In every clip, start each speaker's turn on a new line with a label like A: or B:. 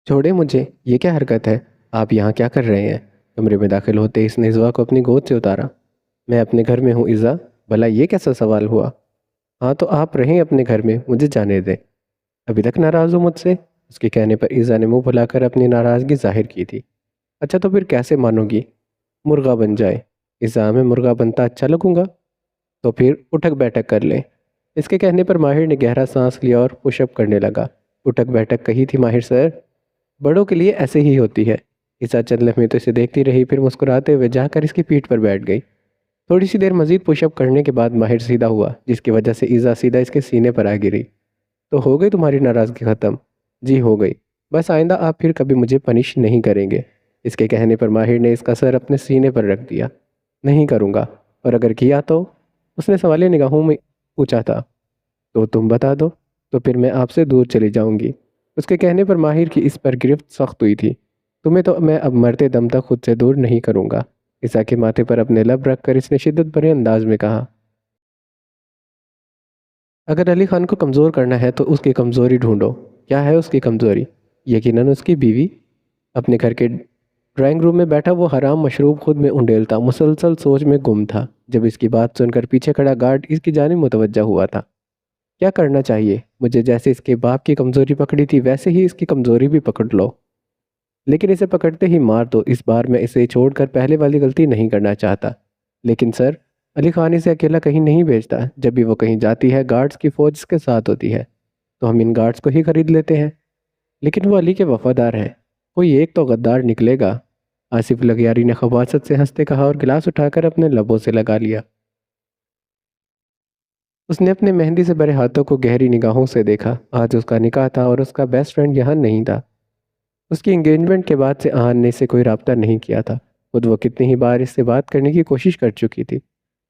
A: छोड़े मुझे, ये क्या हरकत है? आप यहाँ क्या कर रहे हैं? कमरे में दाखिल होते ही इसने इज़वा को अपनी गोद से उतारा। मैं अपने घर में हूँ इज़ा। भला ये कैसा सवाल हुआ? हाँ तो आप रहें अपने घर में, मुझे जाने दें। अभी तक नाराज़ हो मुझसे? उसके कहने पर इज़ा ने मुंह फुलाकर अपनी नाराज़गी जाहिर की थी। अच्छा तो फिर कैसे मानोगी? मुर्गा बन जाए। इज़ा, मैं मुर्गा बनता अच्छा लगूंगा? तो फिर उठक बैठक कर लें। इसके कहने पर माहिर ने गहरा सांस लिया और पुशअप करने लगा। उठक बैठक कही थी माहिर सर? बड़ों के लिए ऐसे ही होती है। ईसा चंद लम्हे तो इसे देखती रही, फिर मुस्कुराते हुए जाकर इसकी पीठ पर बैठ गई। थोड़ी सी देर मजीद पुशअप करने के बाद माहिर सीधा हुआ, जिसकी वजह से ईजा सीधा इसके सीने पर आ गिरी। तो हो गई तुम्हारी नाराज़गी ख़त्म? जी हो गई। बस आइंदा आप फिर कभी मुझे पनिश नहीं करेंगे। इसके कहने पर माहिर ने इसका सर अपने सीने पर रख दिया। नहीं करूँगा। और अगर किया तो? उसने सवालिया निगाहों में पूछा था। तो तुम बता दो। तो फिर मैं आपसे दूर चली जाऊंगी। उसके कहने पर माहिर की इस पर गिरफ्त सख्त हुई थी। तुम्हें तो मैं अब मरते दम तक खुद से दूर नहीं करूंगा। ईसा के माथे पर अपने लब रखकर इसने शिद्दत भरे अंदाज में कहा। अगर अली खान को कमज़ोर करना है तो उसकी कमज़ोरी ढूंढो। क्या है उसकी कमज़ोरी? यकीनन उसकी बीवी। अपने घर के ड्राइंग रूम में बैठा वो हराम मशरूब खुद में उंडेलता मुसलसल सोच में गुम था, जब इसकी बात सुनकर पीछे खड़ा गार्ड इसकी जानिब मुतवज्जा हुआ था। क्या करना चाहिए? मुझे जैसे इसके बाप की कमज़ोरी पकड़ी थी वैसे ही इसकी कमज़ोरी भी पकड़ लो, लेकिन इसे पकड़ते ही मार दो। इस बार मैं इसे छोड़कर पहले वाली गलती नहीं करना चाहता। लेकिन सर, अली खान इसे अकेला कहीं नहीं भेजता। जब भी वो कहीं जाती है गार्ड्स की फौज इसके साथ होती है, तो हम इन गार्ड्स को ही खरीद लेते हैं। लेकिन वो अली के वफादार हैं। कोई एक तो गद्दार निकलेगा। आसिफ लगियारी ने खबासत से हंसते कहा और गिलास उठाकर अपने लबों से लगा लिया। उसने अपने मेहंदी से भरे हाथों को गहरी निगाहों से देखा। आज उसका निकाह था और उसका बेस्ट फ्रेंड यहाँ नहीं था। उसकी एंगेजमेंट के बाद से आहान ने इससे कोई रब्ता नहीं किया था। खुद वो कितनी ही बार इससे बात करने की कोशिश कर चुकी थी,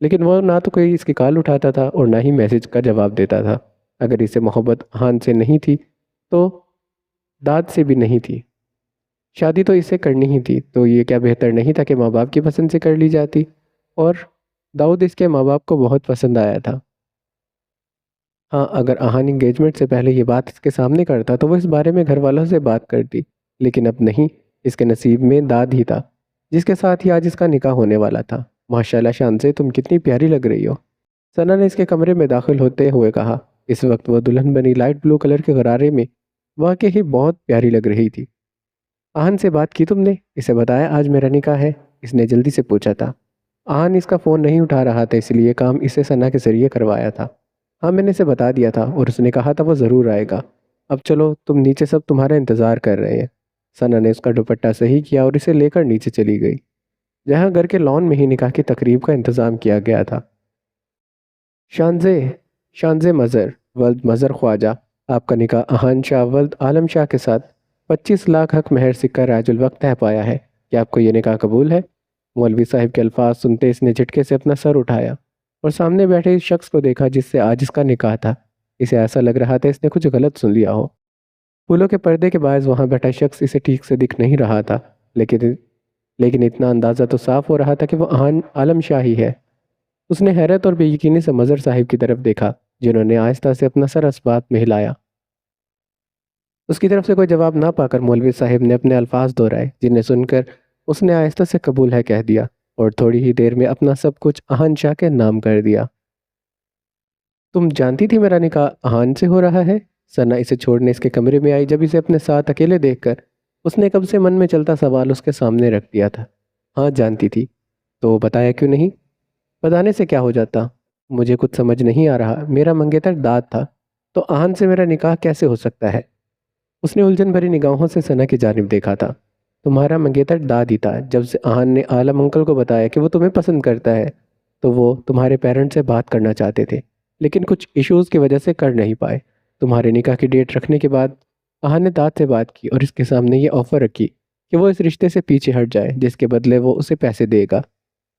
A: लेकिन वह ना तो कोई इसकी कॉल उठाता था और ना ही मैसेज का जवाब देता था। अगर इसे मोहब्बत आहान से नहीं थी तो दाद से भी नहीं थी। शादी तो इसे करनी ही थी, तो ये क्या बेहतर नहीं था कि माँ बाप की पसंद से कर ली जाती? और दाऊद इसके माँ बाप को बहुत पसंद आया था। हाँ, अगर आहान इंगेजमेंट से पहले ये बात इसके सामने करता तो वो इस बारे में घर वालों से बात करती, लेकिन अब नहीं। इसके नसीब में दाद ही था, जिसके साथ ही आज इसका निकाह होने वाला था। माशाल्लाह शान से तुम कितनी प्यारी लग रही हो, सना ने इसके कमरे में दाखिल होते हुए कहा। इस वक्त वह दुल्हन बनी लाइट ब्लू कलर के गरारे में वाकई ही बहुत प्यारी लग रही थी। आहान से बात की तुमने? इसे बताया आज मेरा निकाह है? इसने जल्दी से पूछा था। आहान इसका फ़ोन नहीं उठा रहा था, इसलिए काम इसे सना के जरिए करवाया था। हाँ, मैंने इसे बता दिया था और उसने कहा था वो ज़रूर आएगा। अब चलो तुम नीचे, सब तुम्हारा इंतज़ार कर रहे हैं। सना ने उसका दुपट्टा सही किया और इसे लेकर नीचे चली गई, जहाँ घर के लॉन में ही निकाह की तकरीब का इंतज़ाम किया गया था। शानजे शानजे मज़र वल्द मज़र ख्वाजा, आपका निकाह अहान शाह वल्द आलम शाह के साथ 25 लाख हक महर सिक्का राजुल वक्त तय पाया है। क्या आपको ये निकाह कबूल है? मौलवी साहब के अल्फाज सुनते इसने झटके से अपना सर उठाया और सामने बैठे इस शख्स को देखा जिससे आज इसका निकाह था। इसे ऐसा लग रहा था इसने कुछ गलत सुन लिया हो। फूलों के पर्दे के बायस वहां बैठा शख्स इसे ठीक से दिख नहीं रहा था, लेकिन लेकिन इतना अंदाज़ा तो साफ हो रहा था कि वह आन आलम शाह ही है। उसने हैरत और बेयकीनी से मज़र साहिब की तरफ देखा, जिन्होंने आहिस्ता से अपना सर असबात में हिलाया। उसकी तरफ से कोई जवाब ना पाकर मौलवी साहिब ने अपने अल्फाज दोहराए, जिन्हें सुनकर उसने आहिस्ता से कबूल है कह दिया और थोड़ी ही देर में अपना सब कुछ अहान शाह के नाम कर दिया। तुम जानती थी मेरा निकाह अहान से हो रहा है? सना इसे छोड़ने इसके कमरे में आई। जब इसे अपने साथ अकेले देखकर उसने कब से मन में चलता सवाल उसके सामने रख दिया था। हाँ जानती थी। तो बताया क्यों नहीं? बताने से क्या हो जाता? मुझे कुछ समझ नहीं आ रहा। मेरा मंगेतर दाद था, तो आहान से मेरा निकाह कैसे हो सकता है? उसने उलझन भरी निगाहों से सना की जानिब देखा था। तुम्हारा मंगेतर दाद ही था। जब से आहान ने आलम अंकल को बताया कि वो तुम्हें पसंद करता है, तो वो तुम्हारे पेरेंट्स से बात करना चाहते थे, लेकिन कुछ इश्यूज़ की वजह से कर नहीं पाए। तुम्हारे निकाह की डेट रखने के बाद आहान ने दाद से बात की और इसके सामने ये ऑफ़र रखी कि वो इस रिश्ते से पीछे हट जाए, जिसके बदले वो उसे पैसे देगा।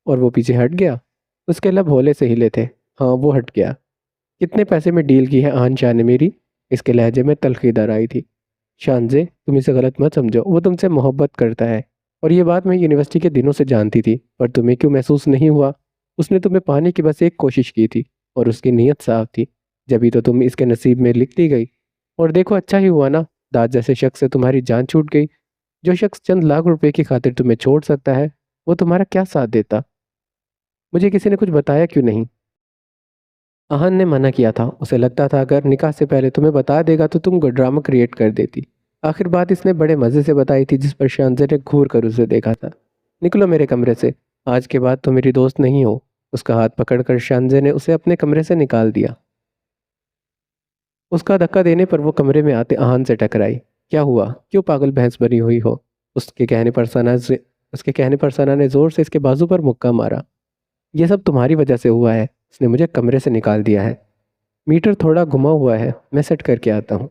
A: और वो पीछे हट गया? उसके लब होले से हिले थे। हाँ, वो हट गया। कितने पैसे में डील की है आहान शाह ने मेरी? इसके लहजे में तल्खी दर आई थी। शानजे, तुम इसे गलत मत समझो, वो तुमसे मोहब्बत करता है। और ये बात मैं यूनिवर्सिटी के दिनों से जानती थी, पर तुम्हें क्यों महसूस नहीं हुआ? उसने तुम्हें पाने की बस एक कोशिश की थी और उसकी नीयत साफ थी। जब ही तो तुम इसके नसीब में लिखती गई। और देखो अच्छा ही हुआ ना, दाद जैसे शख्स से तुम्हारी जान छूट गई। जो शख्स चंद लाख रुपए की खातिर तुम्हें छोड़ सकता है, वो तुम्हारा क्या साथ देता? मुझे किसी ने कुछ बताया क्यों नहीं? आहन ने मना किया था। उसे लगता था अगर निकाह से पहले तुम्हें बता देगा तो तुम ड्रामा क्रिएट कर देती। आखिर बात इसने बड़े मज़े से बताई थी, जिस पर शानजे ने घूर कर उसे देखा था। निकलो मेरे कमरे से, आज के बाद तो मेरी दोस्त नहीं हो। उसका हाथ पकड़कर शानजे ने उसे अपने कमरे से निकाल दिया। उसका धक्का देने पर वो कमरे में आते आहन से टकराई। क्या हुआ, क्यों पागल भैंस बनी हुई हो? उसके कहने पर सना ने जोर से इसके बाजू पर मुक्का मारा। यह सब तुम्हारी वजह से हुआ है। इसने मुझे कमरे से निकाल दिया है। मीटर थोड़ा घुमा हुआ है, मैं सेट करके आता हूँ।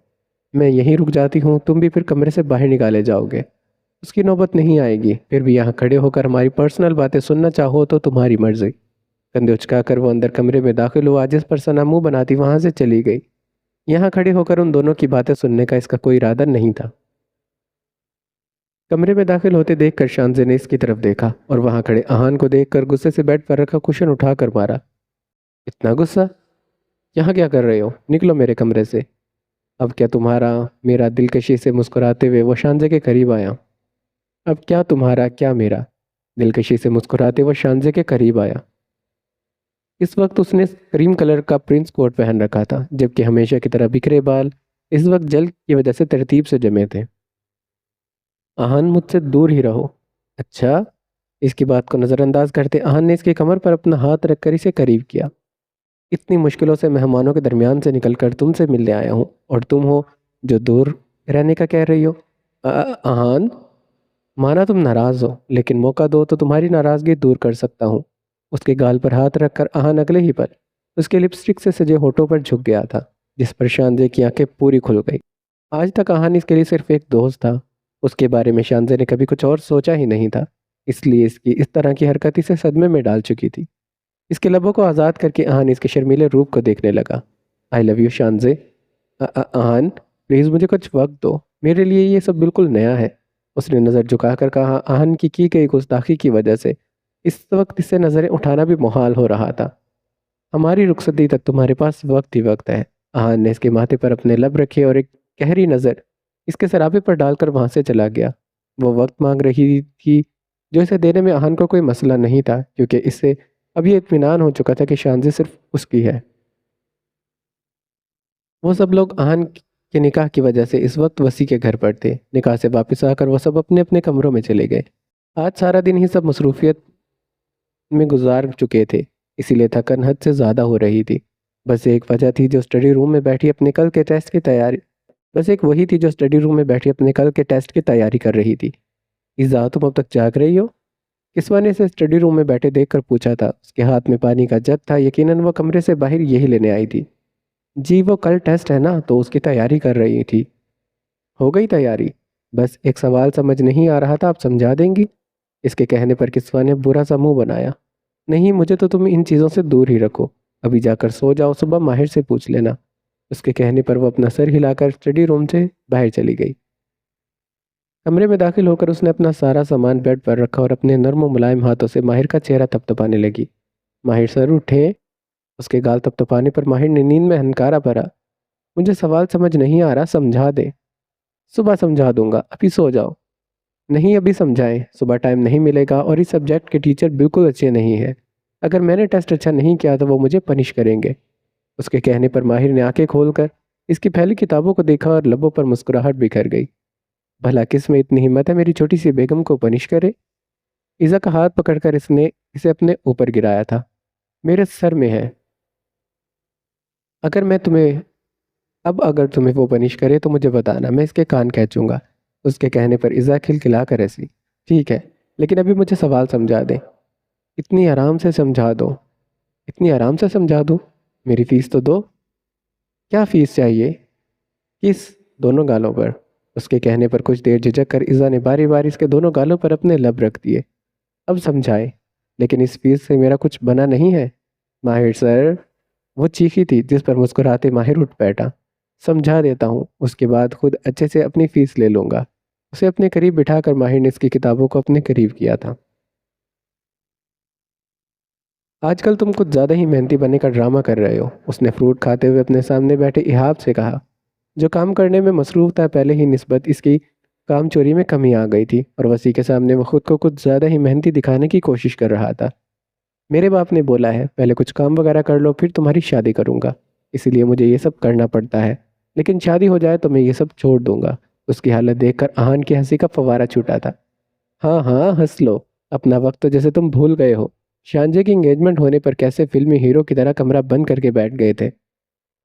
A: मैं यहीं रुक जाती हूँ, तुम भी फिर कमरे से बाहर निकाले जाओगे। उसकी नौबत नहीं आएगी। फिर भी यहाँ खड़े होकर हमारी पर्सनल बातें सुनना चाहो तो तुम्हारी मर्जी। कंधे उचकाकर वो अंदर कमरे में दाखिल हुआ, जिस पर सना मुंह बनाती वहां से चली गई। यहाँ खड़े होकर उन दोनों की बातें सुनने का इसका कोई इरादा नहीं था। कमरे में दाखिल होते देखकर शानजे ने इसकी तरफ देखा और वहां खड़े आहान को देखकर गुस्से से बेड पर रखा कुशन उठाकर मारा। इतना गुस्सा? यहाँ क्या कर रहे हो? निकलो मेरे कमरे से। अब क्या तुम्हारा? मेरा दिलकशी से मुस्कुराते हुए वो शानजे के करीब आया। अब क्या तुम्हारा क्या मेरा? दिलकशी से मुस्कुराते वो शानजे के करीब आया। इस वक्त उसने क्रीम कलर का प्रिंस कोट पहन रखा था, जबकि हमेशा की तरह बिखरे बाल इस वक्त जल की वजह से तरतीब से जमे थे। आहान, मुझसे दूर ही रहो। अच्छा। इसकी बात को नज़रअंदाज करते आहान ने इसकी कमर पर अपना हाथ रखकर इसे करीब किया। इतनी मुश्किलों से मेहमानों के दरमियान से निकलकर तुमसे मिलने आया हूँ, और तुम हो जो दूर रहने का कह रही हो। आहान, माना तुम नाराज़ हो, लेकिन मौका दो तो तुम्हारी नाराज़गी दूर कर सकता हूँ। उसके गाल पर हाथ रखकर आहान अगले ही पल उसके लिपस्टिक से सजे होठों पर झुक गया था, जिस पर शानजे की आंखें पूरी खुल गई। आज तक आहान इसके लिए सिर्फ एक दोस्त था। उसके बारे में शानजे ने कभी कुछ और सोचा ही नहीं था। इसलिए इसकी इस तरह की हरकत इसे सदमे में डाल चुकी थी। इसके लबों को आज़ाद करके आहान इसके शर्मीले रूप को देखने लगा। आई लव यू शानजे। आहान, प्लीज़ मुझे कुछ वक्त दो, मेरे लिए ये सब बिल्कुल नया है। उसने नज़र झुकाकर कहा। आहान की गई गुस्ताखी की वजह से इस वक्त इससे नज़रें उठाना भी मुहाल हो रहा था। हमारी रुखसती तक तुम्हारे पास वक्त ही वक्त है। आहान ने इसके माथे पर अपने लब रखे और एक गहरी नज़र इसके सराबे पर डालकर वहां से चला गया। वो वक्त मांग रही थी, जो इसे देने में आहान को कोई मसला नहीं था, क्योंकि इससे अब ये इत्मीनान हो चुका था कि शानजी सिर्फ उसकी है। वो सब लोग आहान के निकाह की वजह से इस वक्त वसी के घर पर थे। निकाह से वापस आकर वो सब अपने अपने कमरों में चले गए। आज सारा दिन ही सब मसरूफियत में गुजार चुके थे, इसीलिए थकन हद से ज़्यादा हो रही थी। बस एक वजह थी जो स्टडी रूम में बैठी अपने कल के टेस्ट की तैयारी बस एक वही थी जो स्टडी रूम में बैठी अपने कल के टेस्ट की तैयारी कर रही थी। इज़ा, तुम अब तक जाग रही हो? किस्वा ने इसे स्टडी रूम में बैठे देखकर पूछा था। उसके हाथ में पानी का जग था। यकीनन वो कमरे से बाहर यही लेने आई थी। जी, वो कल टेस्ट है ना, तो उसकी तैयारी कर रही थी। हो गई तैयारी? बस एक सवाल समझ नहीं आ रहा था, आप समझा देंगी? इसके कहने पर किस्वा ने बुरा सा मुंह बनाया। नहीं, मुझे तो तुम इन चीज़ों से दूर ही रखो। अभी जाकर सो जाओ, सुबह माहिर से पूछ लेना। उसके कहने पर वो अपना सर हिलाकर स्टडी रूम से बाहर चली गई। कमरे में दाखिल होकर उसने अपना सारा सामान बेड पर रखा और अपने नर्म मुलायम हाथों से माहिर का चेहरा थपथपाने लगी। माहिर, सर उठे। उसके गाल थपथपाने पर माहिर ने नींद में हनकारा भरा। मुझे सवाल समझ नहीं आ रहा, समझा दे। सुबह समझा दूंगा, अभी सो जाओ। नहीं, अभी समझाएं, सुबह टाइम नहीं मिलेगा और इस सब्जेक्ट के टीचर बिल्कुल अच्छे नहीं हैं। अगर मैंने टेस्ट अच्छा नहीं किया तो वो मुझे पनिश करेंगे। उसके कहने पर माहिर ने आंखें खोलकर इसकी फैली किताबों को देखा और लबों पर मुस्कुराहट बिखर गई। भला किस में इतनी हिम्मत है मेरी छोटी सी बेगम को पनिश करे? ईज़ा का हाथ पकड़कर इसने इसे अपने ऊपर गिराया था। मेरे सर में है। अगर मैं तुम्हें अगर तुम्हें वो पनिश करे तो मुझे बताना, मैं इसके कान खींचूंगा। उसके कहने पर ईज़ा खिलखिला कर ऐसी। ठीक है, लेकिन अभी मुझे सवाल समझा दे। इतनी आराम से समझा दो। इतनी आराम से समझा दूँ? मेरी फीस तो दो। क्या फीस चाहिए? किस? दोनों गालों पर। उसके कहने पर कुछ देर झिझक कर ईज़ा ने बारी बारी इसके दोनों गालों पर अपने लब रख दिए। अब समझाए। लेकिन इस फीस से मेरा कुछ बना नहीं है। माहिर सर, वो चीखी थी, जिस पर मुस्कुराते माहिर उठ बैठा। समझा देता हूँ, उसके बाद खुद अच्छे से अपनी फीस ले लूँगा। उसे अपने करीब बिठाकर माहिर ने इसकी किताबों को अपने करीब किया था। आजकल तुम कुछ ज़्यादा ही मेहनती बनने का ड्रामा कर रहे हो, उसने फ्रूट खाते हुए अपने सामने बैठे इहाब से कहा। जो काम करने में मसरूफ़ था पहले ही निस्बत इसकी काम चोरी में कमी आ गई थी और वसी के सामने वो खुद को कुछ ज़्यादा ही मेहनती दिखाने की कोशिश कर रहा था। मेरे बाप ने बोला है पहले कुछ काम वगैरह कर लो फिर तुम्हारी शादी करूँगा, इसीलिए मुझे ये सब करना पड़ता है। लेकिन शादी हो जाए तो मैं ये सब छोड़ दूंगा। उसकी हालत देखकर आहान की हंसी का फवारा छूटा था। हाँ हाँ हंस लो, अपना वक्त तो जैसे तुम भूल गए हो। शांजे की एंगेजमेंट होने पर कैसे फिल्मी हीरो की तरह कमरा बंद करके बैठ गए थे।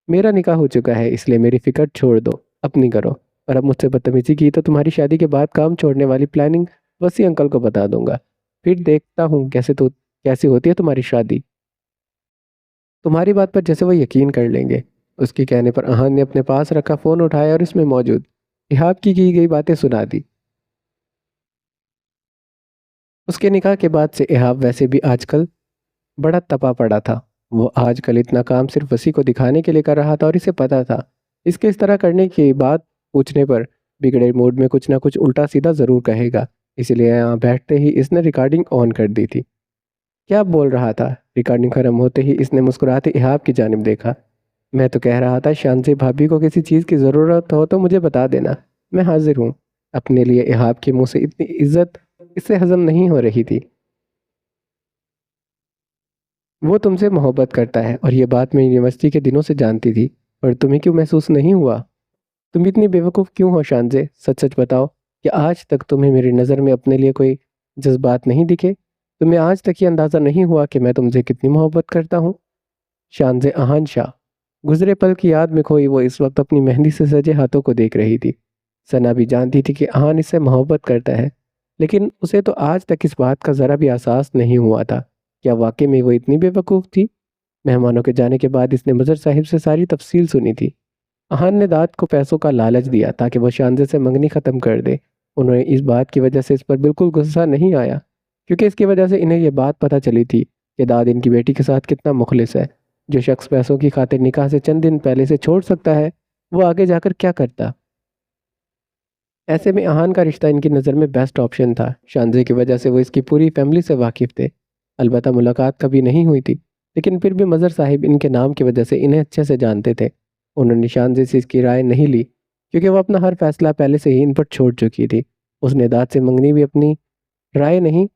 A: मेरा निकाह हो चुका है इसलिए मेरी फिक्र छोड़ दो, अपनी करो। और अब मुझसे बदतमीजी की तो तुम्हारी शादी के बाद काम छोड़ने वाली प्लानिंग वसी अंकल को बता दूंगा। फिर देखता हूँ कैसी होती है तुम्हारी शादी। तुम्हारी बात पर जैसे वो यकीन कर लेंगे। उसके कहने पर अहान ने अपने पास रखा फ़ोन उठाया और इसमें मौजूद इहाब की गई बातें सुना दी। उसके निकाह के बाद से इहाब वैसे भी आजकल बड़ा तपा पड़ा था। वो आजकल इतना काम सिर्फ वसी को दिखाने के लिए कर रहा था और इसे पता था इसके इस तरह करने की बात पूछने पर बिगड़े मूड में कुछ ना कुछ उल्टा सीधा ज़रूर कहेगा। इसलिए यहाँ बैठते ही इसने रिकॉर्डिंग ऑन कर दी थी। क्या बोल रहा था? रिकॉर्डिंग खत्म होते ही इसने मुस्कुराते इहाब की जानिब देखा। मैं तो कह रहा था शांति भाभी को किसी चीज़ की ज़रूरत हो तो मुझे बता देना, मैं हाजिर हूँ। अपने लिए इहाब के मुंह से इतनी इज्जत इससे हजम नहीं हो रही थी। वो तुमसे मोहब्बत करता है और ये बात मैं यूनिवर्सिटी के दिनों से जानती थी। पर तुम्हें क्यों महसूस नहीं हुआ? तुम इतनी बेवकूफ़ क्यों हो शांजे? सच सच बताओ कि आज तक तुम्हें मेरी नज़र में अपने लिए कोई जज्बात नहीं दिखे? तुम्हें आज तक ये अंदाज़ा नहीं हुआ कि मैं तुमसे कितनी मोहब्बत करता हूँ? शानज़े अहान शाह। गुजरे पल की याद में खोई वो इस वक्त अपनी मेहंदी से सजे हाथों को देख रही थी। सना भी जानती थी कि अहान इससे मोहब्बत करता है, लेकिन उसे तो आज तक इस बात का ज़रा भी एहसास नहीं हुआ था। क्या वाकई में वो इतनी बेवकूफ़ थी? मेहमानों के जाने के बाद इसने मज़र साहिब से सारी तफसील सुनी थी। अहान ने दाद को पैसों का लालच दिया ताकि वह शानज़े से मंगनी ख़त्म कर दे। उन्हें इस बात की वजह से इस पर बिल्कुल गुस्सा नहीं आया, क्योंकि इसकी वजह से इन्हें यह बात पता चली थी कि दाद इनकी बेटी के साथ कितना मुखलिस है। जो शख्स पैसों की खातिर निकाह से चंद दिन पहले से छोड़ सकता है, वो आगे जाकर क्या करता। ऐसे में अहान का रिश्ता इनकी नज़र में बेस्ट ऑप्शन था। शानज़े की वजह से वो इसकी पूरी फैमिली से वाकिफ़ थे। अलबत्ता मुलाकात कभी नहीं हुई थी, लेकिन फिर भी मज़र साहिब इनके नाम की वजह से इन्हें अच्छे से जानते थे। उन्होंने शानज़े से इसकी राय नहीं ली, क्योंकि वो अपना हर फैसला पहले से ही इन पर छोड़ चुकी थी। उसने दाद से मंगनी भी अपनी राय नहीं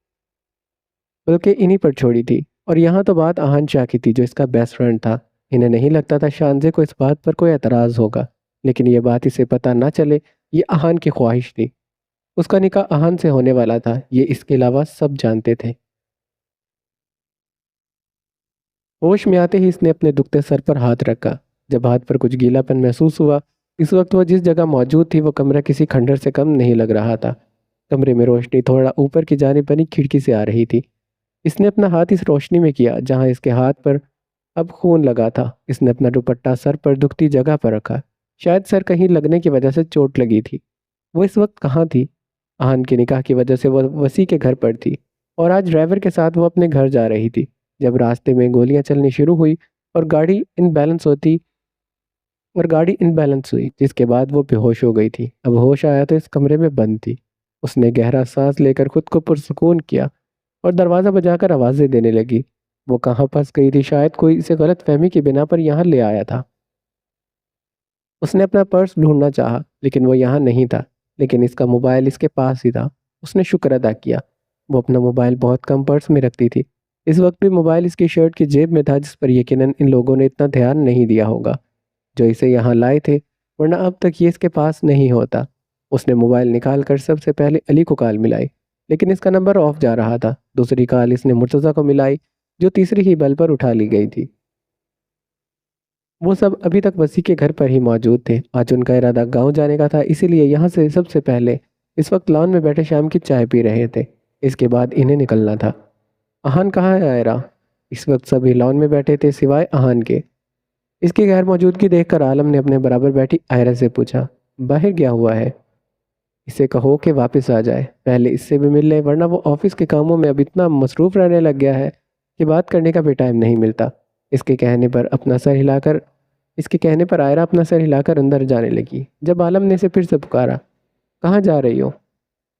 A: बल्कि इन्हीं पर छोड़ी थी। और यहाँ तो बात अहान शाह की थी जो इसका बेस्ट फ्रेंड था। इन्हें नहीं लगता था शानज़े को इस बात पर कोई एतराज़ होगा, लेकिन ये बात इसे पता ना चले, ये अहान की ख्वाहिश थी। उसका निकाह अहान से होने वाला था, ये इसके अलावा सब जानते थे। होश में आते ही इसने अपने दुखते सर पर हाथ रखा। जब हाथ पर कुछ गीलापन महसूस हुआ, इस वक्त वह जिस जगह मौजूद थी वो कमरा किसी खंडर से कम नहीं लग रहा था। कमरे में रोशनी थोड़ा ऊपर की जानिब बनी खिड़की से आ रही थी। इसने अपना हाथ इस रोशनी में किया जहाँ इसके हाथ पर अब खून लगा था। इसने अपना दुपट्टा सर पर दुखती जगह पर रखा। शायद सर कहीं लगने की वजह से चोट लगी थी। वो इस वक्त कहाँ थी? आहन के निकाह की वजह से वो वसी के घर पर थी और आज ड्राइवर के साथ वो अपने घर जा रही थी। जब रास्ते में गोलियां चलनी शुरू हुई और गाड़ी इनबैलेंस हुई, जिसके बाद वो बेहोश हो गई थी। अब होश आया तो इस कमरे में बंद थी। उसने गहरा सांस लेकर खुद को पुरसुकून किया और दरवाज़ा बजाकर आवाज़ें देने लगी। वो कहाँ फंस गई थी? शायद कोई इसे गलत फहमी की बिना पर यहाँ ले आया था। उसने अपना पर्स ढूंढना चाहा, लेकिन वो यहाँ नहीं था। लेकिन इसका मोबाइल इसके पास ही था। उसने शुक्र अदा किया। वो अपना मोबाइल बहुत कम पर्स में रखती थी। इस वक्त भी मोबाइल इसकी शर्ट की जेब में था, जिस पर यकीनन इन लोगों ने इतना ध्यान नहीं दिया होगा जो इसे यहाँ लाए थे, वरना अब तक ये इसके पास नहीं होता। उसने मोबाइल निकाल कर सबसे पहले अली को कॉल मिलाई, लेकिन इसका नंबर ऑफ जा रहा था। दूसरी कॉल इसने मुर्तज़ा को मिलाई, जो तीसरी ही बल पर उठा ली गई थी। वो सब अभी तक वसी के घर पर ही मौजूद थे। आज उनका इरादा गांव जाने का था, इसीलिए यहाँ से सबसे पहले इस वक्त लॉन में बैठे शाम की चाय पी रहे थे। इसके बाद इन्हें निकलना था। अहान कहाँ है आयरा? इस वक्त सभी लॉन में बैठे थे सिवाय अहान के। इसकी गैर मौजूदगी देखकर आलम ने अपने बराबर बैठी आयरा से पूछा, बाहर गया हुआ है? इसे कहो कि वापस आ जाए, पहले इससे भी मिल ले, वरना वो ऑफिस के कामों में अब इतना मसरूफ रहने लग गया है कि बात करने का भी टाइम नहीं मिलता। इसके कहने पर अपना सर हिलाकर इसके कहने पर आयरा अपना सर हिलाकर अंदर जाने लगी। जब आलम ने इसे फिर से पुकारा, कहाँ जा रही हो?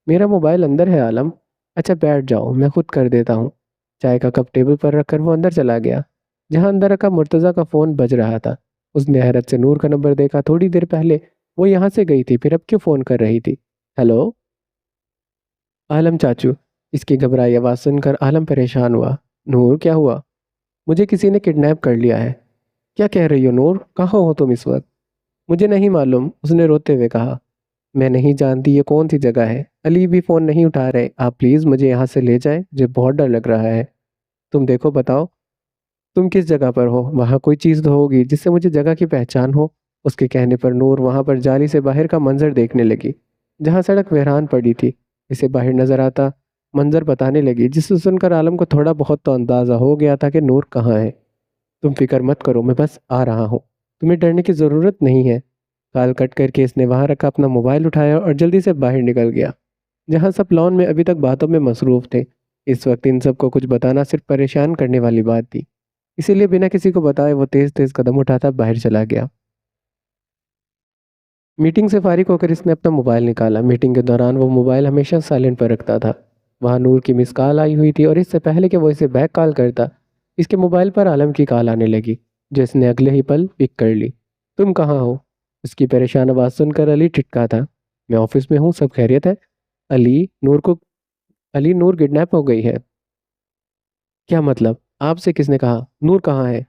A: मेरा मोबाइल अंदर है आलम। अच्छा बैठ जाओ, मैं खुद कर देता हूँ। चाय का कप टेबल पर रखकर वो अंदर चला गया, जहाँ अंदर रखा मुर्तज़ा का फ़ोन बज रहा था। उसने हैरत से नूर का नंबर देखा। थोड़ी देर पहले वो यहाँ से गई थी, फिर अब क्यों फ़ोन कर रही थी? हेलो आलम चाचू। इसकी घबराई आवाज़ सुनकर आलम परेशान हुआ। नूर क्या हुआ? मुझे किसी ने किडनैप कर लिया है। क्या कह रही हो नूर? कहाँ हो तुम इस वक्त? मुझे नहीं मालूम, उसने रोते हुए कहा। मैं नहीं जानती ये कौन सी जगह है। अली भी फ़ोन नहीं उठा रहे। आप प्लीज़ मुझे यहाँ से ले जाएं, मुझे बहुत डर लग रहा है। तुम देखो, बताओ तुम किस जगह पर हो? वहाँ कोई चीज़ तो होगी जिससे मुझे जगह की पहचान हो। उसके कहने पर नूर वहाँ पर जाली से बाहर का मंजर देखने लगी, जहाँ सड़क वेरान पड़ी थी। इसे बाहर नजर आता मंजर बताने लगी, जिसे सुनकर आलम को थोड़ा बहुत तो अंदाज़ा हो गया था कि नूर कहाँ है। तुम फिक्र मत करो, मैं बस आ रहा हूँ। तुम्हें डरने की ज़रूरत नहीं है। कॉल कट करके इसने वहाँ रखा अपना मोबाइल उठाया और जल्दी से बाहर निकल गया, जहाँ सब लॉन में अभी तक बातों में मसरूफ थे। इस वक्त इन सबको कुछ बताना सिर्फ परेशान करने वाली बात थी, इसीलिए बिना किसी को बताए वो तेज तेज कदम उठाता बाहर चला गया। मीटिंग से फारिग होकर इसने अपना मोबाइल निकाला। मीटिंग के दौरान वो मोबाइल हमेशा साइलेंट पर रखता था। वहाँ नूर की मिस कॉल आई हुई थी और इससे पहले कि वो इसे बैक कॉल करता, इसके मोबाइल पर आलम की कॉल आने लगी, जो इसने अगले ही पल पिक कर ली। तुम कहाँ हो? उसकी परेशान आवाज़ सुनकर अली टिटका था। मैं ऑफिस में हूँ, सब खैरियत है? अली नूर को अली नूर किडनैप हो गई है। क्या मतलब? आपसे किसने कहा? नूर कहाँ है?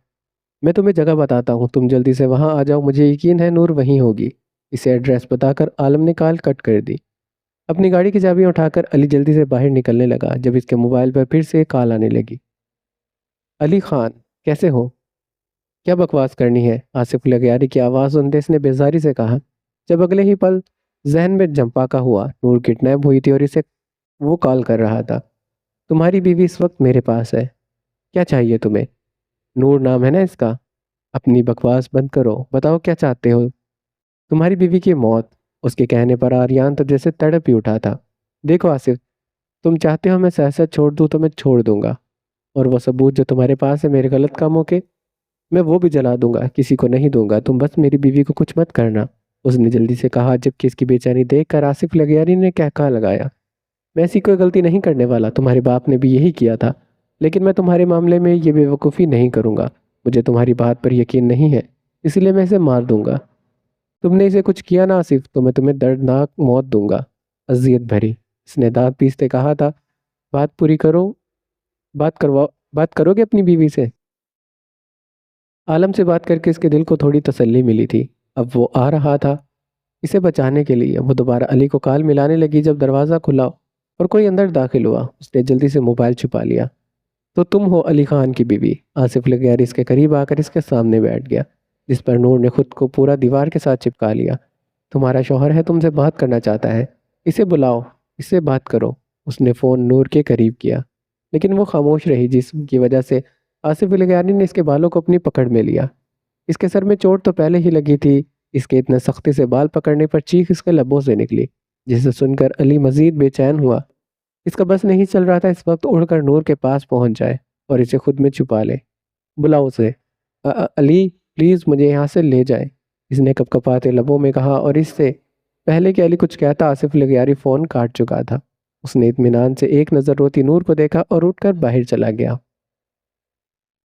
A: मैं तुम्हें जगह बताता हूँ, तुम जल्दी से वहाँ आ जाओ, मुझे यकीन है नूर वहीं होगी। इसे एड्रेस बताकर आलम ने कॉल कट कर दी। अपनी गाड़ी की चाबियां उठाकर अली जल्दी से बाहर निकलने लगा, जब इसके मोबाइल पर फिर से कॉल आने लगी। अली खान, कैसे हो? क्या बकवास करनी है? आसिफ लगयारी की आवाज़ सुनते इसने बेजारी से कहा, जब अगले ही पल जहन में जंपाका हुआ। नूर किडनैप हुई थी और इसे वो कॉल कर रहा था। तुम्हारी बीवी इस वक्त मेरे पास है। क्या चाहिए तुम्हें? नूर नाम है ना इसका। अपनी बकवास बंद करो, बताओ क्या चाहते हो? तुम्हारी बीवी की मौत। उसके कहने पर आर्यान तो जैसे तड़प ही उठा था। देखो आसिफ, तुम चाहते हो मैं सियासत छोड़ दूं तो मैं छोड़ दूंगा, और वो सबूत जो तुम्हारे पास है मेरे गलत कामों के, मैं वो भी जला दूंगा, किसी को नहीं दूंगा। तुम बस मेरी बीवी को कुछ मत करना, उसने जल्दी से कहा, जबकि इसकी बेचैनी देखकर आसिफ लगयारी ने कहका लगाया। मैं ऐसी कोई गलती नहीं करने वाला, तुम्हारे बाप ने भी यही किया था, लेकिन मैं तुम्हारे मामले में ये बेवकूफ़ी नहीं करूंगा। मुझे तुम्हारी बात पर यकीन नहीं है, इसलिए मैं इसे मार दूंगा। तुमने इसे कुछ किया ना आसिफ, तो मैं तुम्हें दर्दनाक मौत दूंगा, अजियत भरी। इसने दांत पीसते कहा था। बात पूरी करो, बात करोगे अपनी बीवी से? आलम से बात करके इसके दिल को थोड़ी तसल्ली मिली थी। अब वो आ रहा था इसे बचाने के लिए। वो दोबारा अली को कॉल मिलाने लगी, जब दरवाज़ा खुला और कोई अंदर दाखिल हुआ। उसने जल्दी से मोबाइल छुपा लिया। तो तुम हो अली खान की बीवी? आसिफ लगैर इसके करीब आकर इसके सामने बैठ गया, जिस पर नूर ने खुद को पूरा दीवार के साथ चिपका लिया। तुम्हारा शौहर है, तुमसे बात करना चाहता है। इसे बुलाओ, इससे बात करो। उसने फ़ोन नूर के करीब किया, लेकिन वो खामोश रही, जिसकी वजह से आसिफ लगयानी ने इसके बालों को अपनी पकड़ में लिया। इसके सर में चोट तो पहले ही लगी थी, इसके इतने सख्ती से बाल पकड़ने पर चीख इसके लबों से निकली, जिसे सुनकर अली मजीद बेचैन हुआ। इसका बस नहीं चल रहा था इस वक्त उड़कर नूर के पास पहुंच जाए और इसे खुद में छुपा ले। बुलाओ उसे। अली प्लीज़ मुझे यहाँ से ले जाए, इसने कपकपाते लबों में कहा, और इससे पहले कि अली कुछ कहता आसिफ लगयारी फ़ोन काट चुका था। उसने इत्मीनान से एक नज़र रोती नूर को देखा और उठकर बाहर चला गया।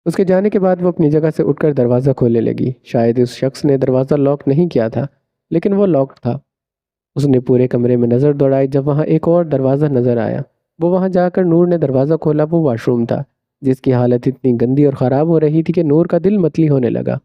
A: उसके जाने के बाद वो अपनी जगह से उठकर दरवाज़ा खोलने लगी। शायद उस शख्स ने दरवाज़ा लॉक नहीं किया था, लेकिन वो लॉक्ड था। उसने पूरे कमरे में नज़र दौड़ाई, जब वहाँ एक और दरवाज़ा नज़र आया। वो वहाँ जाकर नूर ने दरवाज़ा खोला। वो वॉशरूम था, जिसकी हालत इतनी गंदी और ख़राब हो रही थी कि नूर का दिल मतली होने लगा।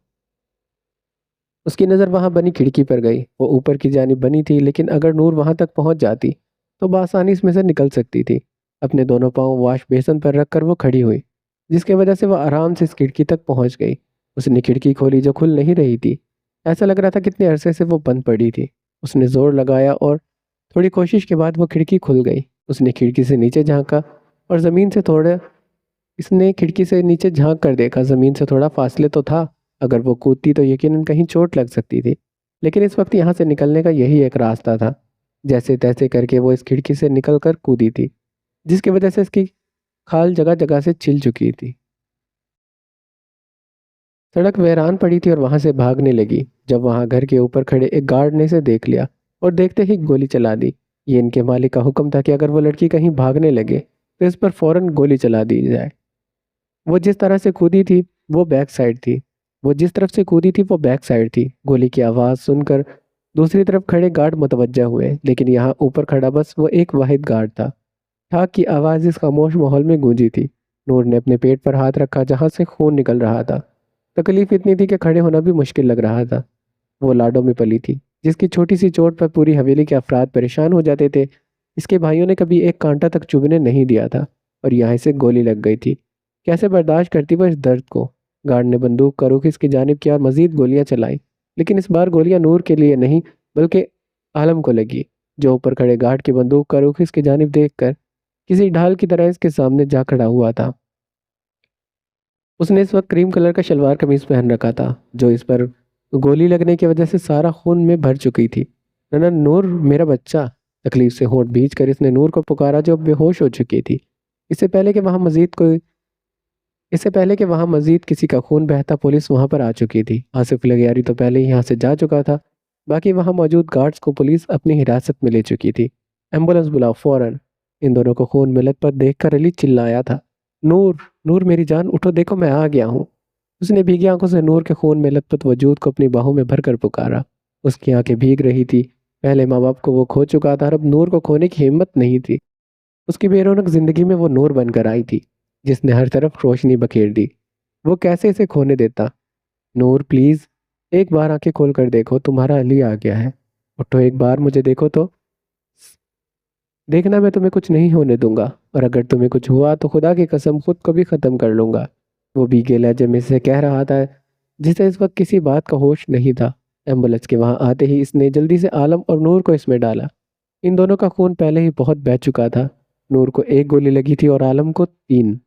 A: उसकी नज़र वहाँ बनी खिड़की पर गई। वो ऊपर की जानिब बनी थी, लेकिन अगर नूर वहाँ तक पहुँच जाती तो बआसानी इसमें से निकल सकती थी। अपने दोनों पाँव वॉश बेसन पर रखकर वो खड़ी हुई, जिसकी वजह से वह आराम से इस खिड़की तक पहुँच गई। उसने खिड़की खोली, जो खुल नहीं रही थी। ऐसा लग रहा था कितने अरसे से वो बंद पड़ी थी। उसने ज़ोर लगाया और थोड़ी कोशिश के बाद वो खिड़की खुल गई। उसने खिड़की से नीचे झांका और ज़मीन से थोड़ा इसने खिड़की से नीचे झांक कर देखा। ज़मीन से थोड़ा फासले तो था, अगर वो कूदती तो यकीनन कहीं चोट लग सकती थी, लेकिन इस वक्त यहाँ से निकलने का यही एक रास्ता था। जैसे तैसे करके वो इस खिड़की से निकल कर कूदी थी, जिसकी वजह से इसकी खाल जगह जगह से छिल चुकी थी। सड़क वेरान पड़ी थी और वहां से भागने लगी, जब वहां घर के ऊपर खड़े एक गार्ड ने इसे देख लिया और देखते ही गोली चला दी। ये इनके मालिक का हुक्म था कि अगर वो लड़की कहीं भागने लगे तो इस पर फौरन गोली चला दी जाए। वो जिस तरह से कूदी थी वो बैक साइड थी, वो जिस तरफ से कूदी थी वो बैक साइड थी। गोली की आवाज़ सुनकर दूसरी तरफ खड़े गार्ड मुतवज्जा हुए, लेकिन यहाँ ऊपर खड़ा बस वो एक वाहिद गार्ड था। ठाक की आवाज़ इस खामोश माहौल में गूंजी थी। नूर ने अपने पेट पर हाथ रखा जहाँ से खून निकल रहा था। तकलीफ इतनी थी कि खड़े होना भी मुश्किल लग रहा था। वो लाडो में पली थी, जिसकी छोटी सी चोट पर पूरी हवेली के अफराद परेशान हो जाते थे। इसके भाइयों ने कभी एक कांटा तक चुभने नहीं दिया था, और यहाँ से गोली लग गई थी। कैसे बर्दाश्त करती वो इस दर्द को। गार्ड ने बंदूक का रुख इसकी जानिब किया और मजीद गोलियां चलाई, लेकिन इस बार गोलियां नूर के लिए नहीं बल्कि आलम को लगी, जो ऊपर खड़े गार्ड की बंदूक का रुख इसकी जानिब देखकर किसी ढाल की तरह इसके सामने जा खड़ा हुआ था। उसने इस वक्त क्रीम कलर का शलवार कमीज पहन रखा था, जो इस पर गोली लगने की वजह से सारा खून में भर चुकी थी। नन्हा नूर, मेरा बच्चा। तकलीफ से होंठ भींच कर इसने नूर को पुकारा, जो बेहोश हो चुकी थी। इससे पहले कि वहां मजीद कोई इससे पहले कि वहां मजीद किसी का खून बहता, पुलिस वहां पर आ चुकी थी। आसिफ लगयारी तो पहले ही यहाँ से जा चुका था। बाकी वहां मौजूद गार्ड्स को पुलिस अपनी हिरासत में ले चुकी थी। एम्बुलेंस बुलाओ फौरन। इन दोनों को खून में लथपथ देखकर अली चिल्लाया था, नूर, नूर मेरी जान, उठो, देखो मैं आ गया हूँ। उसने भीगी आंखों से नूर के खून में लथपथ वजूद को अपनी बाहों में भरकर पुकारा। उसकी आंखें भीग रही थी। पहले माँ बाप को वो खो चुका था और अब नूर को खोने की हिम्मत नहीं थी। उसकी बेरौनक जिंदगी में वो नूर बनकर आई थी, जिसने हर तरफ रोशनी बखेर दी। वो कैसे इसे खोने देता। नूर प्लीज, एक बार आंखें खोल कर देखो, तुम्हारा अली आ गया है। उठो, एक बार मुझे देखो तो। देखना, मैं तुम्हें कुछ नहीं होने दूंगा, और अगर तुम्हें कुछ हुआ तो खुदा की कसम खुद को भी खत्म कर लूंगा। वो भीगे लहजे में से कह रहा था, जिसे इस वक्त किसी बात का होश नहीं था। एम्बुलेंस के वहां आते ही इसने जल्दी से आलम और नूर को इसमें डाला। इन दोनों का खून पहले ही बहुत बह चुका था। नूर को एक गोली लगी थी और आलम को तीन।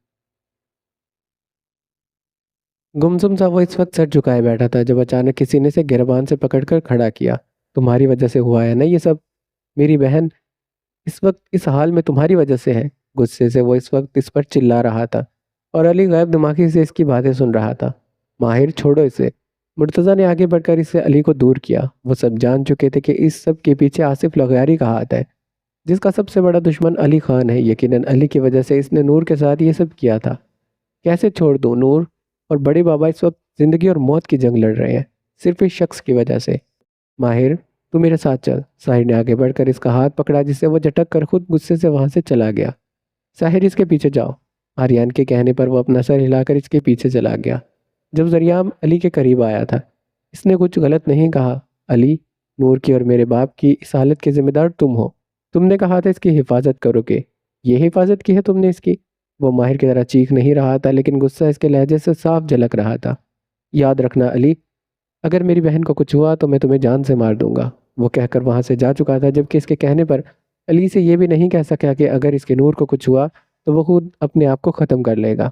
A: गुमसुम सा वो इस वक्त सर झुकाए बैठा था, जब अचानक किसी ने इसे गिरबान से पकड़कर खड़ा किया। तुम्हारी वजह से हुआ है ना ये सब। मेरी बहन इस वक्त इस हाल में तुम्हारी वजह से है। गुस्से से वो इस वक्त इस पर चिल्ला रहा था, और अली गायब दिमागी से इसकी बातें सुन रहा था। माहिर, छोड़ो इसे। मुर्तज़ा ने आगे बढ़कर इससे अली को दूर किया। वो सब जान चुके थे कि इस सब के पीछे आसिफ लगयारी का हाथ है, जिसका सबसे बड़ा दुश्मन अली खान है। यकीनन अली की वजह से इसने नूर के साथ ये सब किया था। कैसे छोड़ दूं। नूर और बड़े बाबा इस वक्त जिंदगी और मौत की जंग लड़ रहे हैं, सिर्फ इस शख्स की वजह से। माहिर, तू मेरे साथ चल। साहिर ने आगे बढ़कर इसका हाथ पकड़ा, जिससे वो झटक कर खुद गुस्से से वहां से चला गया। साहिर, इसके पीछे जाओ। आर्यन के कहने पर वो अपना सर हिलाकर इसके पीछे चला गया। जब जरियाम अली के करीब आया था, इसने कुछ गलत नहीं कहा। अली, नूर की और मेरे बाप की इस हालत के जिम्मेदार तुम हो। तुमने कहा था इसकी हिफाजत करोगे। ये हिफाजत की है तुमने इसकी। वो माहिर की तरह चीख नहीं रहा था, लेकिन गुस्सा इसके लहजे से साफ झलक रहा था। याद रखना अली, अगर मेरी बहन को कुछ हुआ तो मैं तुम्हें जान से मार दूंगा। वो कहकर वहां से जा चुका था, जबकि इसके कहने पर अली से ये भी नहीं कह सका कि अगर इसके नूर को कुछ हुआ तो वो खुद अपने आप को ख़त्म कर लेगा।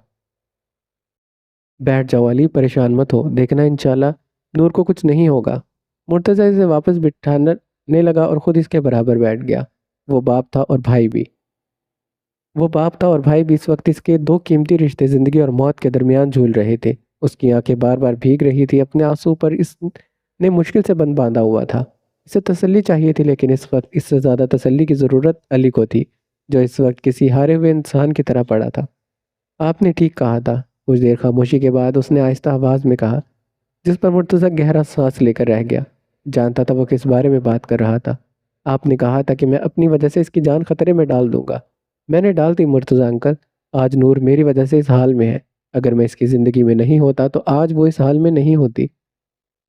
A: बैठ जाओ अली, परेशान मत हो, देखना इंशाल्लाह नूर को कुछ नहीं होगा। मुर्तज़ा इसे वापस बिठाने लगा और ख़ुद इसके बराबर बैठ गया। वो बाप था और भाई भी। वो बाप था और भाई भी इस वक्त इसके दो कीमती रिश्ते ज़िंदगी और मौत के दरमियान झूल रहे थे। उसकी आंखें बार बार भीग रही थी अपने आंसू पर। इसने मुश्किल से बंद बांधा हुआ था। इसे तसल्ली चाहिए थी, लेकिन इस वक्त इससे ज़्यादा तसल्ली की ज़रूरत अली को थी, जो इस वक्त किसी हारे हुए इंसान की तरह पड़ा था। आपने ठीक कहा था। कुछ देर खामोशी के बाद उसने आहिस्ता आवाज़ में कहा, जिस पर मुर्तज़ा गहरा सांस लेकर रह गया। जानता था वो किस बारे में बात कर रहा था। आपने कहा था कि मैं अपनी वजह से इसकी जान खतरे में डाल दूंगा। मैंने डाल दी मुर्तज़ा अंकल। आज नूर मेरी वजह से इस हाल में है। अगर मैं इसकी ज़िंदगी में नहीं होता तो आज वो इस हाल में नहीं होती।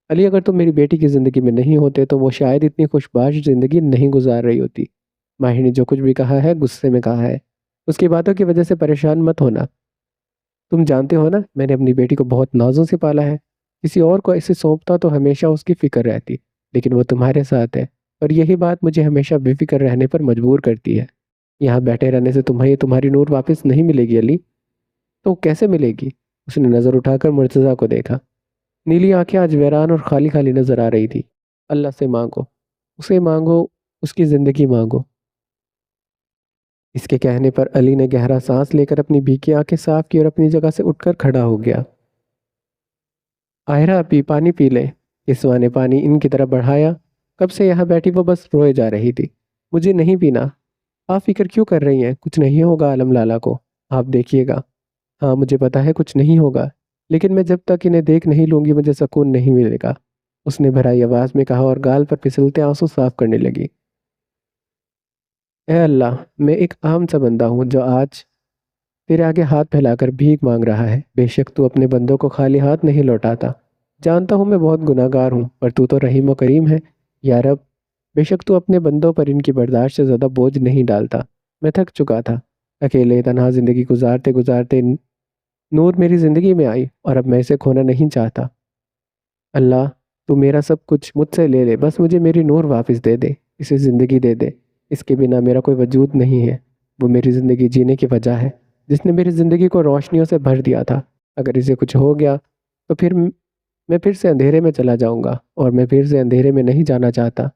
A: अली, अगर तुम मेरी बेटी की ज़िंदगी में नहीं होते तो वो शायद इतनी खुशबाश ज़िंदगी नहीं गुजार रही होती। माहिर ने जो कुछ भी कहा है गुस्से में कहा है। उसकी बातों की वजह से परेशान मत होना। तुम जानते हो ना, मैंने अपनी बेटी को बहुत नाजों से पाला है। किसी और को इसे सौंपता तो हमेशा उसकी फिक्र रहती, लेकिन वो तुम्हारे साथ है, और यही बात मुझे हमेशा बेफिक्र रहने पर मजबूर करती है। यहाँ बैठे रहने से तुम्हें तुम्हारी नूर वापस नहीं मिलेगी अली। तो कैसे मिलेगी। उसने नज़र उठाकर मुर्तज़ा को देखा। नीली आंखें आज वीरान और खाली खाली नजर आ रही थी। अल्लाह से मांगो, उसे मांगो, उसकी ज़िंदगी मांगो। इसके कहने पर अली ने गहरा सांस लेकर अपनी भीगी आंखें साफ की और अपनी जगह से उठकर खड़ा हो गया। आयरा, पी, पानी पी ले। किसवा ने पानी इनकी तरफ बढ़ाया। कब से यहाँ बैठी वो बस रोए जा रही थी। मुझे नहीं पीना। आप फिक्र क्यों कर रही हैं, कुछ नहीं होगा आलम लाला को। आप देखिएगा। हाँ, मुझे पता है कुछ नहीं होगा। लेकिन मैं जब तक इन्हें देख नहीं लूँगी मुझे सुकून नहीं मिलेगा, उसने भराई आवाज़ में कहा और गाल पर फिसलते आंसू साफ करने लगी। ए अल्लाह, मैं एक आम सा बंदा हूँ जो आज तेरे आगे हाथ फैलाकर भीख मांग रहा है। बेशक तू अपने बंदों को खाली हाथ नहीं लौटाता। जानता हूँ मैं बहुत गुनाहगार हूँ, पर तू तो रहीम व करीम है। या रब, बेशक तू अपने बंदों पर इनकी बर्दाश्त से ज़्यादा बोझ नहीं डालता। मैं थक चुका था। अकेले तन्हा जिंदगी गुजारते गुजारते नूर मेरी ज़िंदगी में आई और अब मैं इसे खोना नहीं चाहता। अल्लाह, तू मेरा सब कुछ मुझसे ले ले, बस मुझे मेरी नूर वापस दे दे, इसे ज़िंदगी दे दे। इसके बिना मेरा कोई वजूद नहीं है। वो मेरी ज़िंदगी जीने की वजह है, जिसने मेरी ज़िंदगी को रोशनियों से भर दिया था। अगर इसे कुछ हो गया तो फिर मैं फिर से अंधेरे में चला जाऊंगा, और मैं फिर से अंधेरे में नहीं जाना चाहता।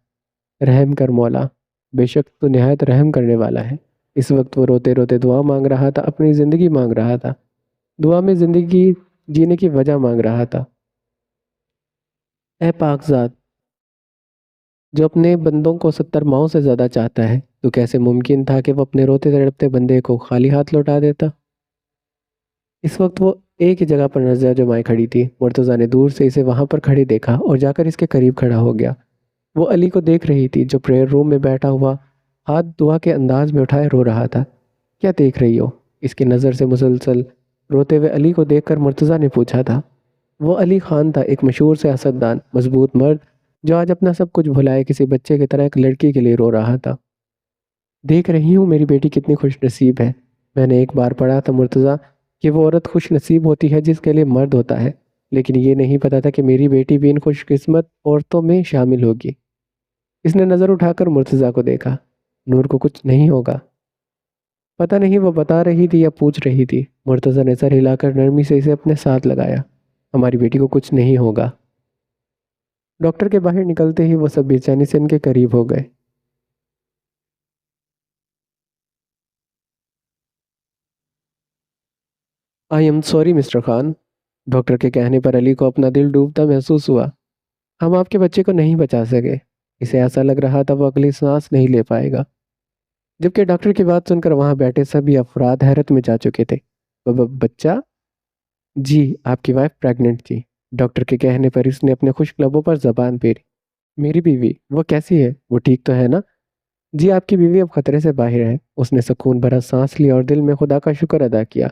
A: रहम कर मौला, बेशक तू निहायत रहम करने वाला है। इस वक्त वो रोते रोते दुआ मांग रहा था, अपनी ज़िंदगी मांग रहा था। दुआ में ज़िंदगी जीने की वजह मांग रहा था। ए पाकज़ात, जो अपने बंदों को 70 माओं से ज़्यादा चाहता है, तो कैसे मुमकिन था कि वो अपने रोते तड़पते बंदे को खाली हाथ लौटा देता। इस वक्त वो एक ही जगह पर नजर जमाए खड़ी थी। मुर्तज़ा ने दूर से इसे वहां पर खड़े देखा और जाकर इसके करीब खड़ा हो गया। वो अली को देख रही थी, जो प्रेयर रूम में बैठा हुआ हाथ दुआ के अंदाज में उठाए रो रहा था। क्या देख रही हो? इसकी नज़र से मुसलसल रोते हुए अली को देखकर मुर्तज़ा ने पूछा था। वो अली खान था, एक मशहूर सियासतदान, मजबूत मर्द, जो आज अपना सब कुछ भुलाए किसी बच्चे की तरह एक लड़की के लिए रो रहा था। देख रही हूँ मेरी बेटी कितनी खुश नसीब है। मैंने एक बार पढ़ा था मुर्तज़ा, कि वो औरत खुश नसीब होती है जिसके लिए मर्द होता है, लेकिन ये नहीं पता था कि मेरी बेटी भी इन खुशकिस्मत औरतों में शामिल होगी। इसने नज़र उठाकर मुर्तज़ा को देखा। नूर को कुछ नहीं होगा। पता नहीं वो बता रही थी या पूछ रही थी। मुर्तज़ा ने सर हिलाकर नरमी से इसे अपने साथ लगाया। हमारी बेटी को कुछ नहीं होगा। डॉक्टर के बाहर निकलते ही वो सब बेचैनी से इनके करीब हो गए। I am sorry mister Khan. Doctor के कहने पर अली को अपना दिल डूबता महसूस हुआ। हम आपके बच्चे को नहीं बचा सके। इसे ऐसा लग रहा था वो अगली सांस नहीं ले पाएगा। जबकि डॉक्टर की बात सुनकर वहां बैठे सभी अफराद हैरत में जा चुके थे। बच्चा? जी, आपकी वाइफ प्रेग्नेंट थी। डॉक्टर के कहने पर इसने अपने खुश्क लबों पर जबान फेरी। मेरी बीवी, वो कैसी है? वो ठीक तो है ना? जी, आपकी बीवी अब खतरे से बाहर है। उसने सुकून भरा सांस लिया और दिल में खुदा का शुक्र अदा किया।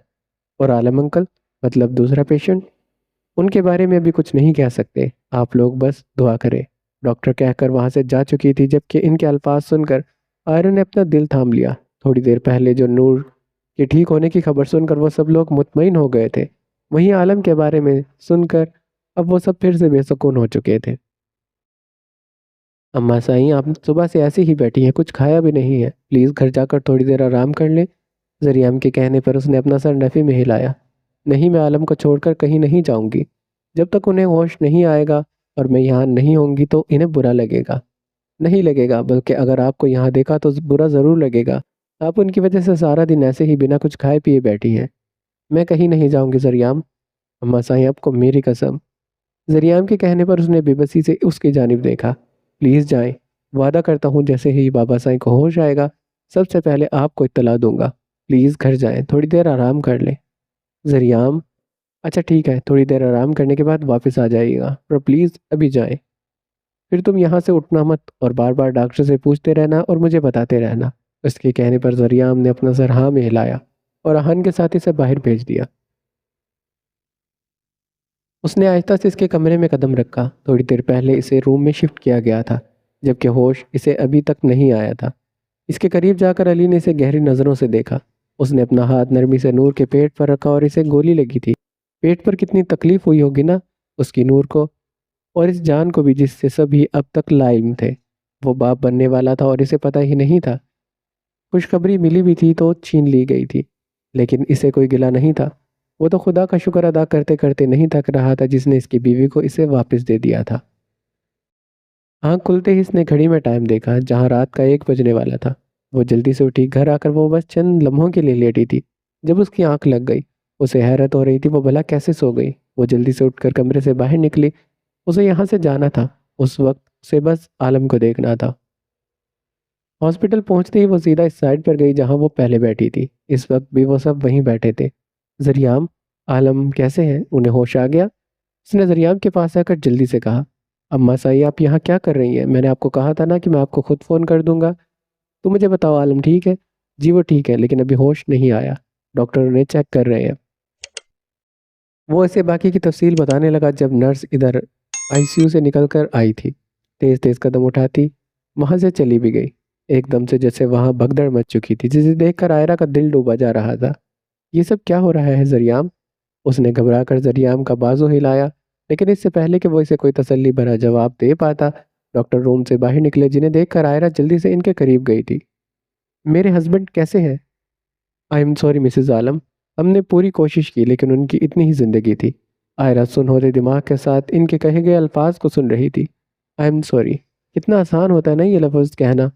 A: और आलम अंकल, मतलब दूसरा पेशेंट, उनके बारे में अभी कुछ नहीं कह सकते। आप लोग बस दुआ करें। डॉक्टर कहकर वहां से जा चुकी थी, जबकि इनके अल्फाज सुनकर आयरन ने अपना दिल थाम लिया। थोड़ी देर पहले जो नूर के ठीक होने की खबर सुनकर वो सब लोग मुतमईन हो गए थे, वहीं आलम के बारे में सुनकर अब वो सब फिर से बेसुकून हो चुके थे। अम्मा साईं, आप सुबह से ऐसे ही बैठी हैं, कुछ खाया भी नहीं है। प्लीज़ घर जाकर थोड़ी देर आराम कर लें। जरियाम के कहने पर उसने अपना सर नफ़ी में हिलाया। नहीं, मैं आलम को छोड़कर कहीं नहीं जाऊंगी। जब तक उन्हें होश नहीं आएगा और मैं यहाँ नहीं होंगी तो इन्हें बुरा लगेगा। नहीं लगेगा, बल्कि अगर आपको यहाँ देखा तो बुरा ज़रूर लगेगा। आप उनकी वजह से सारा दिन ऐसे ही बिना कुछ खाए पिए बैठी हैं। मैं कहीं नहीं जाऊंगी जरियाम। अम्मा साईं, आपको मेरी कसम। जरियाम के कहने पर उसने बेबसी से उसकी जानिब देखा। प्लीज़ जाएं। वादा करता हूँ जैसे ही बाबा साईं को होश आएगा सबसे पहले आपको इत्तला दूंगा। प्लीज़ घर जाएं, थोड़ी देर आराम कर लें। जरियाम, अच्छा ठीक है, थोड़ी देर आराम करने के बाद वापस आ जाइएगा, पर प्लीज़ अभी जाएं। फिर तुम यहाँ से उठना मत और बार बार डॉक्टर से पूछते रहना और मुझे बताते रहना। उसके कहने पर जरियाम ने अपना सर हाँ में हिलाया और आहन के साथ इसे बाहर भेज दिया। उसने आहिस्ता से इसके कमरे में कदम रखा। थोड़ी देर पहले इसे रूम में शिफ्ट किया गया था, जबकि होश इसे अभी तक नहीं आया था। इसके करीब जाकर अली ने इसे गहरी नज़रों से देखा। उसने अपना हाथ नरमी से नूर के पेट पर रखा और इसे गोली लगी थी। पेट पर कितनी तकलीफ हुई होगी ना उसकी नूर को, और इस जान को भी जिससे सभी अब तक लाइम थे। वो बाप बनने वाला था और इसे पता ही नहीं था। खुशखबरी मिली भी थी तो छीन ली गई थी, लेकिन इसे कोई गिला नहीं था। वो तो खुदा का शुक्र अदा करते करते नहीं थक रहा था, जिसने इसकी बीवी को इसे वापस दे दिया था। आँख खुलते ही इसने घड़ी में टाइम देखा, जहाँ रात का 1 बजने वाला था। वो जल्दी से उठी। घर आकर वो बस चंद लम्हों के लिए लेटी थी जब उसकी आंख लग गई। उसे हैरत हो रही थी वो भला कैसे सो गई। वो जल्दी से उठकर कमरे से बाहर निकली। उसे यहाँ से जाना था। उस वक्त उसे बस आलम को देखना था। हॉस्पिटल पहुंचते ही वो सीधा इस साइड पर गई जहां वो पहले बैठी थी। इस वक्त भी वो सब वहीं बैठे थे। जरियाम, आलम कैसे हैं? उन्हें होश आ गया। उसने जरियाम के पास आकर जल्दी से कहा, अम्मा साई आप यहाँ क्या कर रही हैं? मैंने आपको कहा था ना कि मैं आपको खुद फ़ोन कर दूंगा। तो मुझे बताओ आलम ठीक है? जी वो ठीक है, लेकिन अभी होश नहीं आया। डॉक्टर उन्हें चेक कर रहे हैं। वो इसे बाकी की तफसील बताने लगा जब नर्स इधर आईसीयू से निकल कर आई थी। तेज तेज कदम उठाती वहां से चली भी गई, एकदम से, जैसे वहां भगदड़ मच चुकी थी, जिसे देखकर आयरा का दिल डूबा जा रहा था। ये सब क्या हो रहा है जरियाम? उसने घबरा कर जरियाम का बाजू हिलाया, लेकिन इससे पहले कि वो इसे कोई तसल्ली भरा जवाब दे पाता, डॉक्टर रूम से बाहर निकले, जिन्हें देखकर आयरा जल्दी से इनके करीब गई थी। मेरे हस्बैंड कैसे हैं? आई एम सॉरी मिसेज आलम, हमने पूरी कोशिश की लेकिन उनकी इतनी ही जिंदगी थी। आयरा सुनहरे दिमाग के साथ इनके कहे गए अल्फाज को सुन रही थी। आई एम सॉरी, कितना आसान होता है ना ये लफ्ज़ कहना,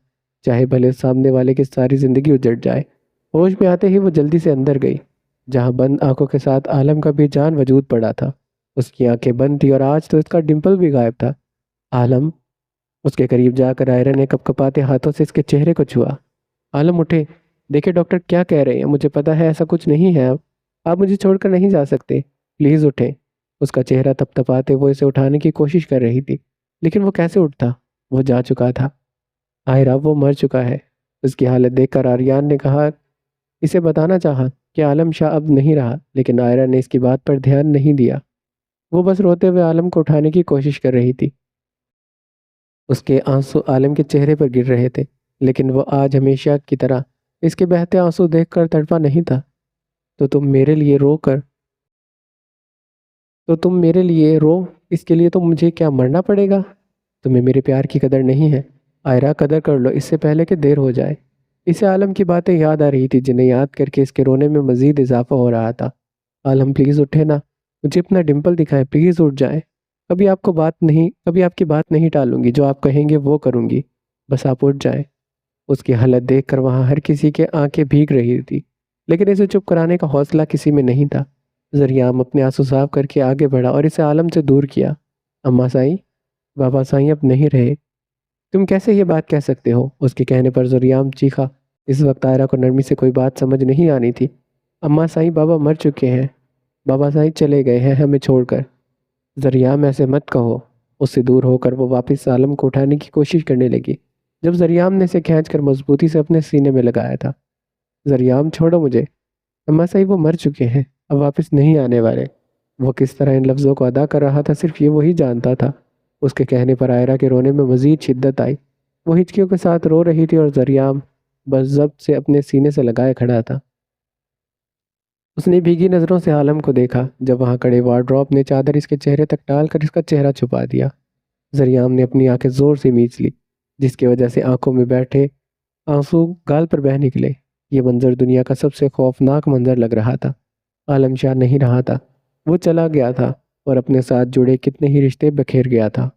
A: चाहे भले सामने वाले की सारी जिंदगी उजड़ जाए। होश में आते ही वो जल्दी से अंदर गई, जहाँ बंद आंखों के साथ आलम का भी जान वजूद पड़ा था। उसकी आंखें बंद थी और आज तो इसका डिंपल भी गायब था। आलम, उसके करीब जाकर आयरा ने कपकपाते हाथों से इसके चेहरे को छुआ। आलम उठे, देखिए डॉक्टर क्या कह रहे हैं, मुझे पता है ऐसा कुछ नहीं है। अब आप मुझे छोड़कर नहीं जा सकते, प्लीज़ उठें। उसका चेहरा तपतपाते वो इसे उठाने की कोशिश कर रही थी, लेकिन वो कैसे उठता? वो जा चुका था। आयरा, वो मर चुका है। उसकी हालत देखकर आर्यान ने कहा, इसे बताना चाहा कि आलम शाह अब नहीं रहा, लेकिन आयरा ने इसकी बात पर ध्यान नहीं दिया। वो बस रोते हुए आलम को उठाने की कोशिश कर रही थी। उसके आंसू आलम के चेहरे पर गिर रहे थे, लेकिन वो आज हमेशा की तरह इसके बहते आंसू देखकर तड़पा नहीं था। तो तुम मेरे लिए रो कर तो तुम मेरे लिए रो, इसके लिए तो मुझे क्या मरना पड़ेगा? तुम्हें मेरे प्यार की कदर नहीं है। आयरा, कदर कर लो इससे पहले कि देर हो जाए। इसे आलम की बातें याद आ रही थी, जिन्हें याद करके इसके रोने में मजीद इजाफा हो रहा था। आलम प्लीज़ उठे ना, मुझे अपना डिंपल दिखाएं, प्लीज़ उठ जाए। कभी आपकी बात नहीं टालूंगी, जो आप कहेंगे वो करूंगी, बस आप उठ जाएं। उसकी हालत देखकर वहां हर किसी के आंखें भीग रही थी, लेकिन इसे चुप कराने का हौसला किसी में नहीं था। जरियाम अपने आंसू साफ करके आगे बढ़ा और इसे आलम से दूर किया। अम्मा साई, बाबा साई अब नहीं रहे। तुम कैसे ये बात कह सकते हो? उसके कहने पर जरियाम चीखा। इस वक्त आयरा को नरमी से कोई बात समझ नहीं आनी थी। अम्मा साई, बाबा मर चुके हैं। बाबा साई चले गए हैं हमें छोड़कर। जरियाम ऐसे मत कहो। उससे दूर होकर वो वापस आलम को उठाने की कोशिश करने लगी, जब जरियाम ने इसे खींचकर मजबूती से अपने सीने में लगाया था। जरियाम छोड़ो मुझे। अम्मा साई, वो मर चुके हैं, अब वापस नहीं आने वाले। वो किस तरह इन लफ्ज़ों को अदा कर रहा था सिर्फ ये वही जानता था। उसके कहने पर आयरा के रोने में मजीद शिद्दत आई। वो हिचकियों के साथ रो रही थी और जरियाम बस जब्त से अपने सीने से लगाए खड़ा था। उसने भीगी नज़रों से आलम को देखा, जब वहां खड़े वार्डरोब ने चादर इसके चेहरे तक डालकर इसका चेहरा छुपा दिया। जरियाम ने अपनी आंखें जोर से मीच ली, जिसकी वजह से आंखों में बैठे आंसू गाल पर बह निकले। ये मंजर दुनिया का सबसे खौफनाक मंजर लग रहा था। आलम शाह नहीं रहा था, वो चला गया था और अपने साथ जुड़े कितने ही रिश्ते बखेर गया था।